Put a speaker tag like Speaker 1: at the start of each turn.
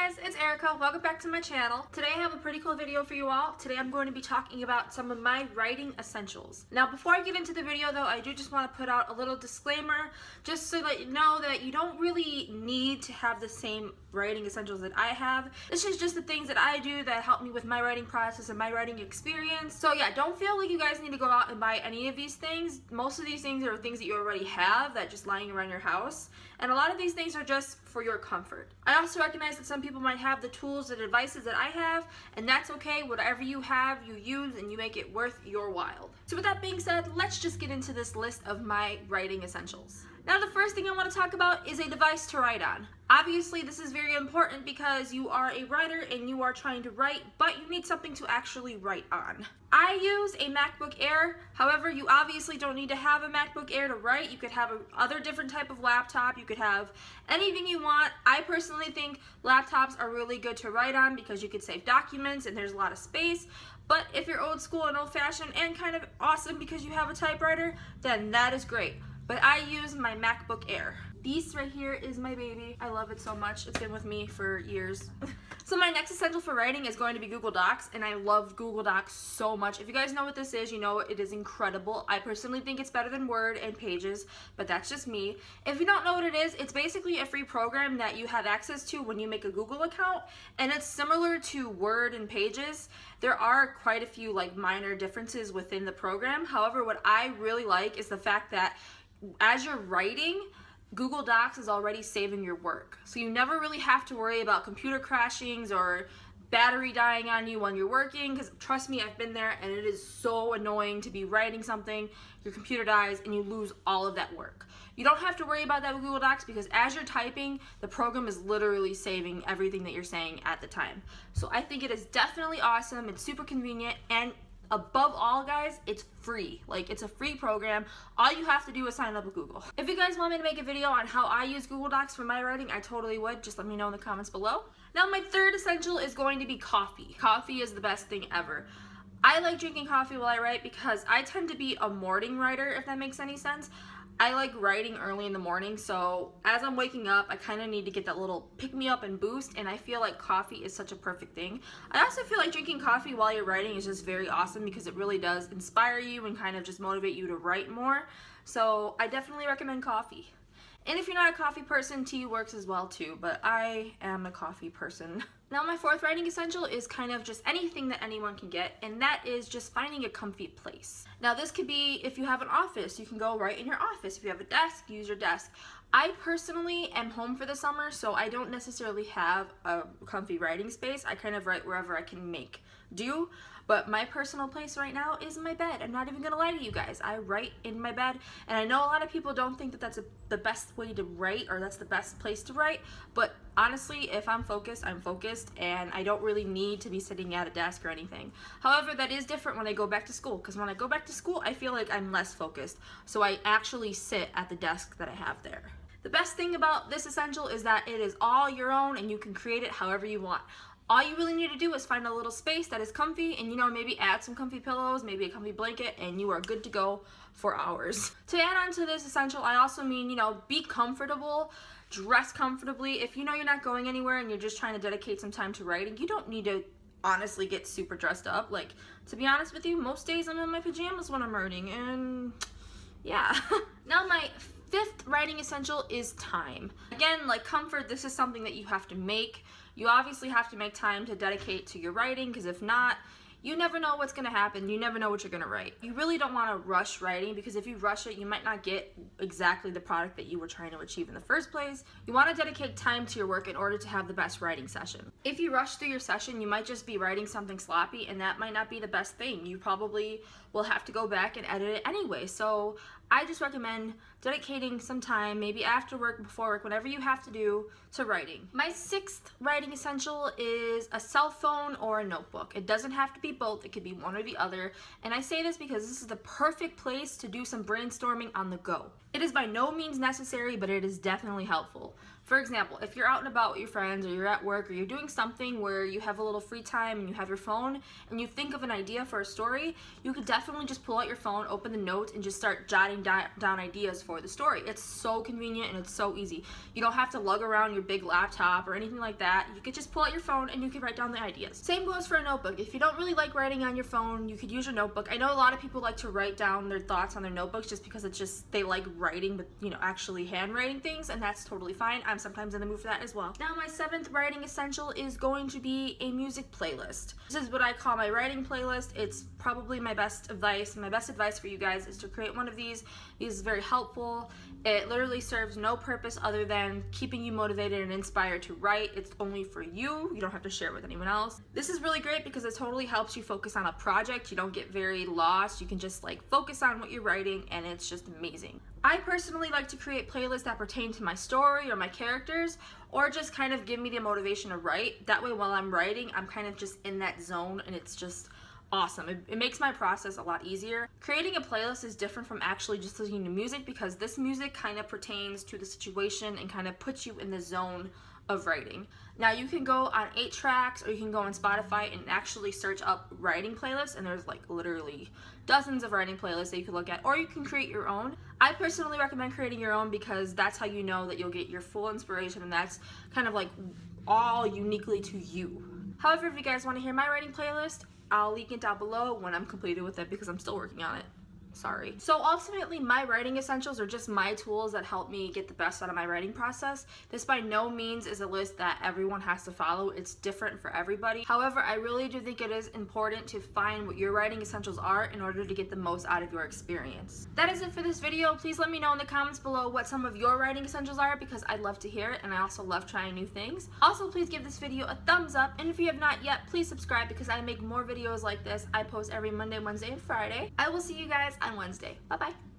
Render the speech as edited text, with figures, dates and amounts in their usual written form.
Speaker 1: guys, it's Erica. Welcome back to my channel. Today I have a pretty cool video for you all. Today I'm going to be talking about some of my writing essentials. Now before I get into the video though, I do just want to put out a little disclaimer just so that you know that you don't really need to have the same writing essentials that I have. This is just the things that I do that help me with my writing process and my writing experience. So yeah, don't feel like you guys need to go out and buy any of these things. Most of these things are things that you already have that just lying around your house. And a lot of these things are just for your comfort. I also recognize that some people might have the tools and devices that I have, and that's okay. Whatever you have, you use, and you make it worth your while. So with that being said, let's just get into this list of my writing essentials. Now the first thing I want to talk about is a device to write on. Obviously this is very important because you are a writer and you are trying to write, but you need something to actually write on. I use a MacBook Air. However, you obviously don't need to have a MacBook Air to write. You could have other different type of laptop. You could have anything you want. I personally think laptops are really good to write on because you could save documents and there's a lot of space. But if you're old school and old fashioned and kind of awesome because you have a typewriter, then that is great. But I use my MacBook Air. This right here is my baby. I love it so much. It's been with me for years. So my next essential for writing is going to be Google Docs, and I love Google Docs so much. If you guys know what this is, you know it is incredible. I personally think it's better than Word and Pages, but that's just me. If you don't know what it is, it's basically a free program that you have access to when you make a Google account, and it's similar to Word and Pages. There are quite a few like minor differences within the program. However, what I really like is the fact that as you're writing, Google Docs is already saving your work. So you never really have to worry about computer crashings or battery dying on you when you're working, because trust me, I've been there and it is so annoying to be writing something, your computer dies, and you lose all of that work. You don't have to worry about that with Google Docs because as you're typing, the program is literally saving everything that you're saying at the time. So I think it is definitely awesome. It's super convenient, and above all, guys, it's free. Like, it's a free program. All you have to do is sign up with Google. If you guys want me to make a video on how I use Google Docs for my writing, I totally would. Just let me know in the comments below. Now, my third essential is going to be coffee. Coffee is the best thing ever. I like drinking coffee while I write because I tend to be a morning writer, if that makes any sense. I like writing early in the morning, so as I'm waking up, I kind of need to get that little pick-me-up and boost, and I feel like coffee is such a perfect thing. I also feel like drinking coffee while you're writing is just very awesome because it really does inspire you and kind of just motivate you to write more. So I definitely recommend coffee. And if you're not a coffee person, tea works as well too, but I am a coffee person. Now my fourth writing essential is kind of just anything that anyone can get, and that is just finding a comfy place. Now this could be if you have an office, you can go right in your office. If you have a desk, use your desk. I personally am home for the summer, so I don't necessarily have a comfy writing space. I kind of write wherever I can make do, but my personal place right now is my bed. I'm not even gonna lie to you guys. I write in my bed, and I know a lot of people don't think that that's the best way to write or that's the best place to write, but honestly, if I'm focused, I'm focused, and I don't really need to be sitting at a desk or anything. However, that is different when I go back to school, because when I go back to school, I feel like I'm less focused, so I actually sit at the desk that I have there. The best thing about this essential is that it is all your own and you can create it however you want. All you really need to do is find a little space that is comfy and, you know, maybe add some comfy pillows, maybe a comfy blanket, and you are good to go for hours. To add on to this essential, I also mean, you know, be comfortable, dress comfortably. If you know you're not going anywhere and you're just trying to dedicate some time to writing, you don't need to honestly get super dressed up. Like, to be honest with you, most days I'm in my pajamas when I'm writing, and yeah. Now my fifth writing essential is time. Again, like comfort, this is something that you have to make. You obviously have to make time to dedicate to your writing, because if not, you never know what's going to happen. You never know what you're going to write. You really don't want to rush writing, because if you rush it, you might not get exactly the product that you were trying to achieve in the first place. You want to dedicate time to your work in order to have the best writing session. If you rush through your session, you might just be writing something sloppy, and that might not be the best thing. You probably will have to go back and edit it anyway. So I just recommend dedicating some time, maybe after work, before work, whatever you have to do, to writing. My sixth writing essential is a cell phone or a notebook. It doesn't have to be both, it could be one or the other. And I say this because this is the perfect place to do some brainstorming on the go. It is by no means necessary, but it is definitely helpful. For example, if you're out and about with your friends, or you're at work, or you're doing something where you have a little free time and you have your phone and you think of an idea for a story, you could definitely just pull out your phone, open the notes, and just start jotting down ideas for the story. It's so convenient and it's so easy. You don't have to lug around your big laptop or anything like that. You could just pull out your phone and you can write down the ideas. Same goes for a notebook. If you don't really like writing on your phone, you could use your notebook. I know a lot of people like to write down their thoughts on their notebooks just because it's just, they like writing, but actually handwriting things, and that's totally fine. I'm sometimes in the mood for that as well. Now, my 7th writing essential is going to be a music playlist. This is what I call my writing playlist. It's probably my best advice. My best advice for you guys is to create one of these. These is very helpful. It literally serves no purpose other than keeping you motivated and inspired to write. It's only for you. You don't have to share it with anyone else. This is really great because it totally helps you focus on a project. You don't get very lost. You can just like focus on what you're writing, and it's just amazing. I personally like to create playlists that pertain to my story or my characters, or just kind of give me the motivation to write. That way while I'm writing, I'm kind of just in that zone, and it's just awesome. It makes my process a lot easier. Creating a playlist is different from actually just listening to music, because this music kind of pertains to the situation and kind of puts you in the zone of writing. Now, you can go on 8 Tracks, or you can go on Spotify and actually search up writing playlists, and there's like literally dozens of writing playlists that you can look at, or you can create your own. I personally recommend creating your own because that's how you know that you'll get your full inspiration, and that's kind of like all uniquely to you. However, if you guys want to hear my writing playlist, I'll link it down below when I'm completed with it, because I'm still working on it. Sorry. So ultimately, my writing essentials are just my tools that help me get the best out of my writing process. This by no means is a list that everyone has to follow. It's different for everybody. However, I really do think it is important to find what your writing essentials are in order to get the most out of your experience. That is it for this video. Please let me know in the comments below what some of your writing essentials are, because I'd love to hear it, and I also love trying new things. Also, please give this video a thumbs up, and if you have not yet, please subscribe, because I make more videos like this. I post every Monday, Wednesday, and Friday. I will see you guys on Wednesday. Bye-bye.